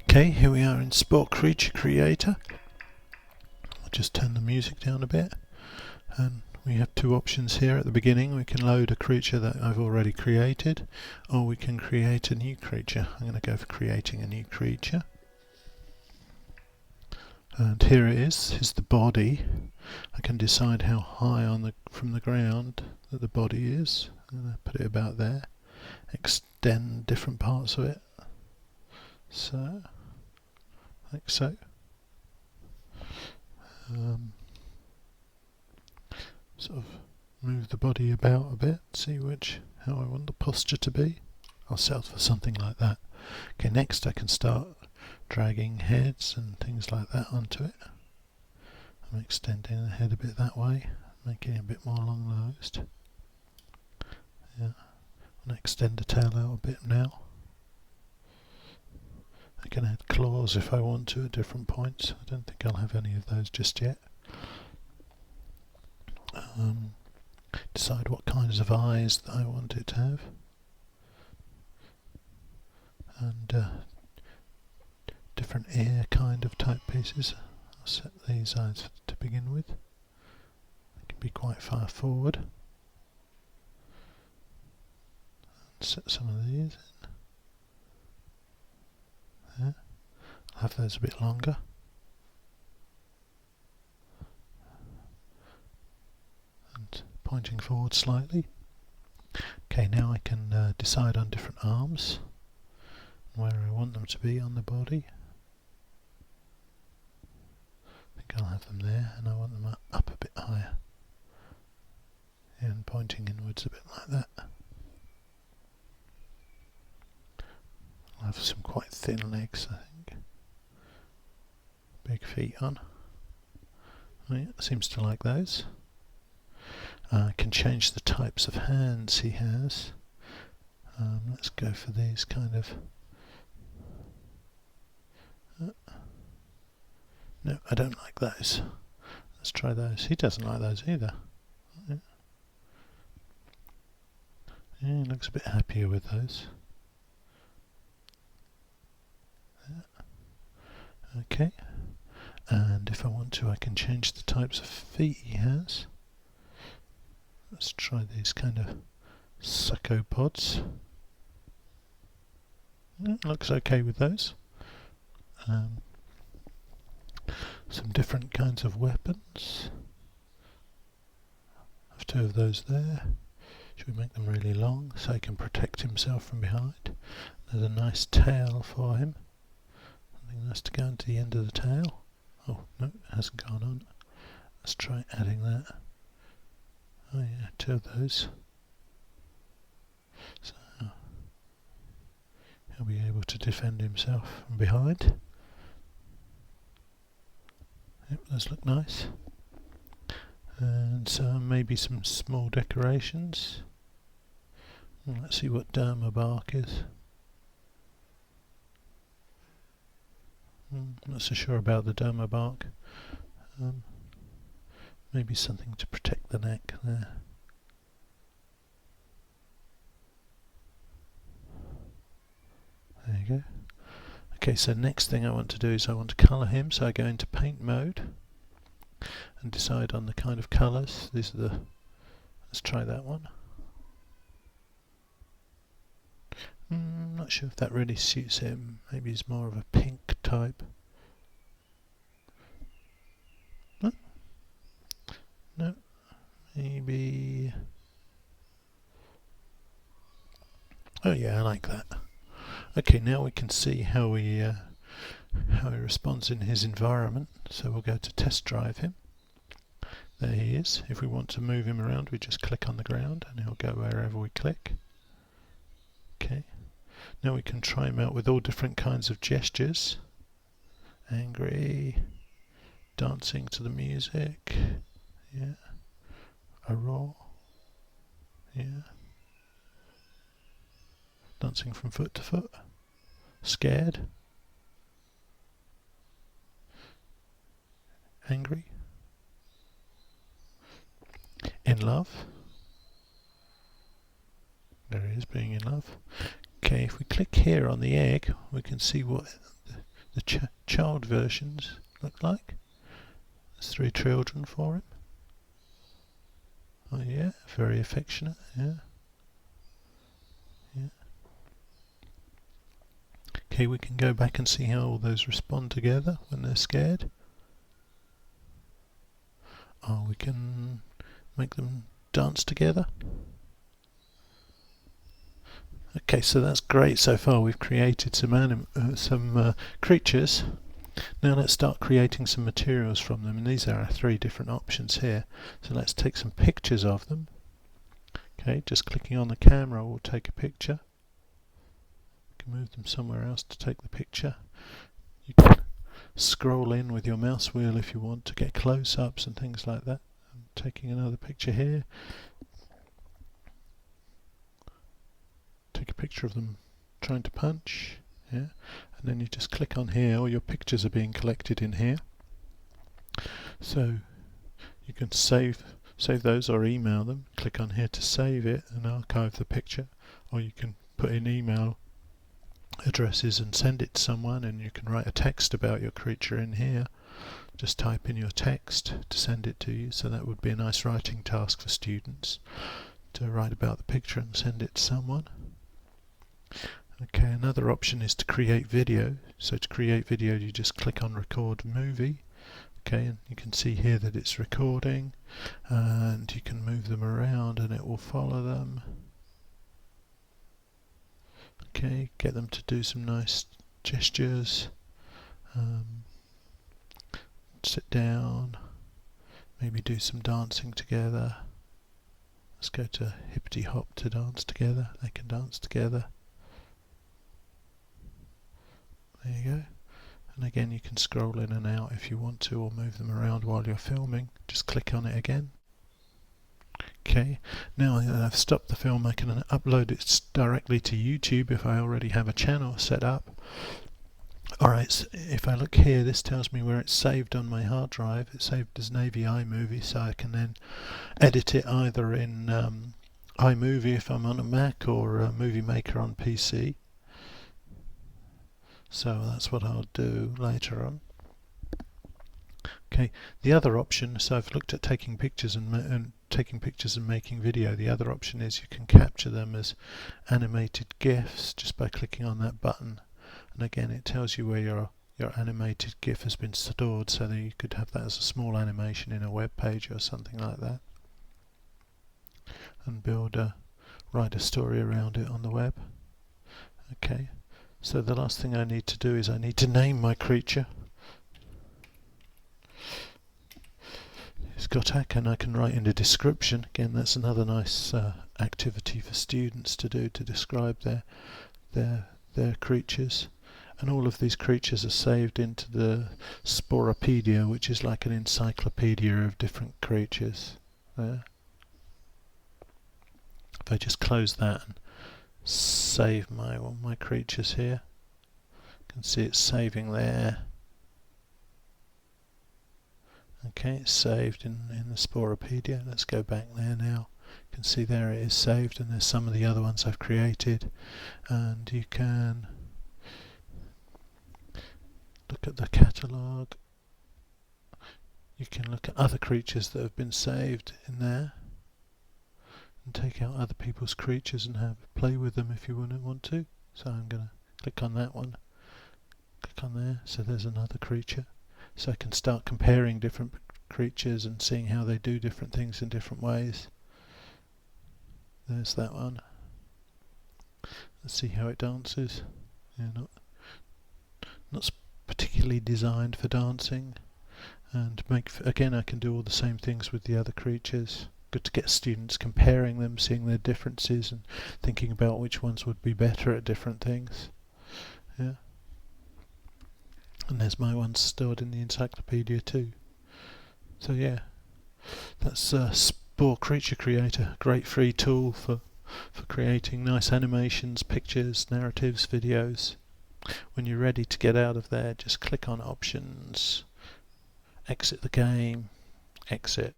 Okay, here we are in Spore Creature Creator. I'll just turn the music down a bit, and we have two options here at the beginning. We can load a creature that I've already created, or we can create a new creature. I'm going to go for creating a new creature. And here it is the body. I can decide how high from the ground that the body is. I'm going to put it about there. Extend different parts of it. So, like so. Sort of move the body about a bit, see how I want the posture to be. I'll settle for something like that. Okay, next I can start dragging heads and things like that onto it. I'm extending the head a bit that way, making it a bit more long-nosed. Yeah, I'm going to extend the tail out a bit now. I can add claws if I want to at different points. I don't think I'll have any of those just yet. Decide what kinds of eyes that I want it to have. And different ear kind of type pieces. I'll set these eyes to begin with. They can be quite far forward. And set some of these in. There. I'll have those a bit longer. And pointing forward slightly. Okay, now I can decide on different arms, where I want them to be on the body. I think I'll have them there, and I want them up a bit higher. And pointing inwards a bit like that. I'll have some quite thin legs, I think. Big feet on. Oh, yeah, seems to like those. I can change the types of hands he has. Let's go for these kind of... No, I don't like those. Let's try those. He doesn't like those either. Yeah, he looks a bit happier with those. Yeah. Okay. And if I want to, I can change the types of feet he has. Let's try these kind of succopods. Looks okay with those. Some different kinds of weapons. I have two of those there. Should we make them really long so he can protect himself from behind? There's a nice tail for him. Something nice to go into the end of the tail. Oh no, it hasn't gone on. Let's try adding that. Oh yeah, two of those. So he'll be able to defend himself from behind. Yep, those look nice. And so maybe some small decorations. Let's see what derma bark is. Not so sure about the derma bark. Maybe something to protect the neck there. There you go. Okay, so next thing I want to do is I want to colour him, so I go into paint mode and decide on the kind of colours. These are the... Let's try that one. Not sure if that really suits him. Maybe he's more of a pink type. No, maybe... Oh yeah, I like that. Okay, now we can see how he responds in his environment. So we'll go to test drive him. There he is. If we want to move him around, we just click on the ground and he'll go wherever we click. Okay. Now we can try him out with all different kinds of gestures. Angry, dancing to the music, yeah, a roar, yeah, dancing from foot to foot, scared, angry, in love. There he is, being in love. Okay, if we click here on the egg, we can see what the child versions look like. There's 3 children for him. Oh yeah, very affectionate, yeah. Yeah. Okay, we can go back and see how all those respond together when they're scared. Oh, we can make them dance together. Okay, so that's great so far. We've created some creatures. Now let's start creating some materials from them, and these are our 3 different options here. So let's take some pictures of them. Okay, just clicking on the camera will take a picture. You can move them somewhere else to take the picture. You can scroll in with your mouse wheel if you want to get close-ups and things like that. I'm taking another picture here. Take a picture of them trying to punch. Yeah, and then you just click on here. All your pictures are being collected in here, so you can save those or email them. Click on here to save it and archive the picture, or you can put in email addresses and send it to someone, and you can write a text about your creature in here. Just type in your text to send it to you, so that would be a nice writing task for students, to write about the picture and send it to someone. Okay, another option is to create video. So to create video, you just click on record movie. Okay, and you can see here that it's recording, and you can move them around and it will follow them. Okay, get them to do some nice gestures. Sit down, maybe do some dancing together. Let's go to hippity hop to dance together. They can dance together. There you go. And again, you can scroll in and out if you want to, or move them around while you're filming. Just click on it again. Okay, now that I've stopped the film, I can upload it directly to YouTube if I already have a channel set up. Alright, so if I look here, this tells me where it's saved on my hard drive. It's saved as Navy iMovie, so I can then edit it either in iMovie if I'm on a Mac, or Movie Maker on PC. So that's what I'll do later on. Okay, the other option, so I've looked at taking pictures and making video. The other option is you can capture them as animated GIFs just by clicking on that button. And again, it tells you where your animated GIF has been stored, so that you could have that as a small animation in a web page or something like that, and write a story around it on the web. Okay, so the last thing I need to do is I need to name my creature. It's got Ak, and I can write in the description. Again, that's another nice activity for students to do, to describe their creatures. And all of these creatures are saved into the Sporepedia, which is like an encyclopedia of different creatures. There. If I just close that and save my creatures here, you can see it's saving there. Okay, it's saved in the Sporepedia. Let's go back there now. You can see there it is saved, and there's some of the other ones I've created. And you can look at the catalogue. You can look at other creatures that have been saved in there, and take out other people's creatures and play with them if you want to. So I'm going to click on that one. Click on there. So there's another creature. So I can start comparing different creatures and seeing how they do different things in different ways. There's that one. Let's see how it dances. Yeah, not particularly designed for dancing. And again, I can do all the same things with the other creatures. Good to get students comparing them, seeing their differences, and thinking about which ones would be better at different things. Yeah. And there's my ones stored in the encyclopedia too. So yeah, that's Spore Creature Creator. Great free tool for creating nice animations, pictures, narratives, videos. When you're ready to get out of there, just click on Options, exit the game, exit.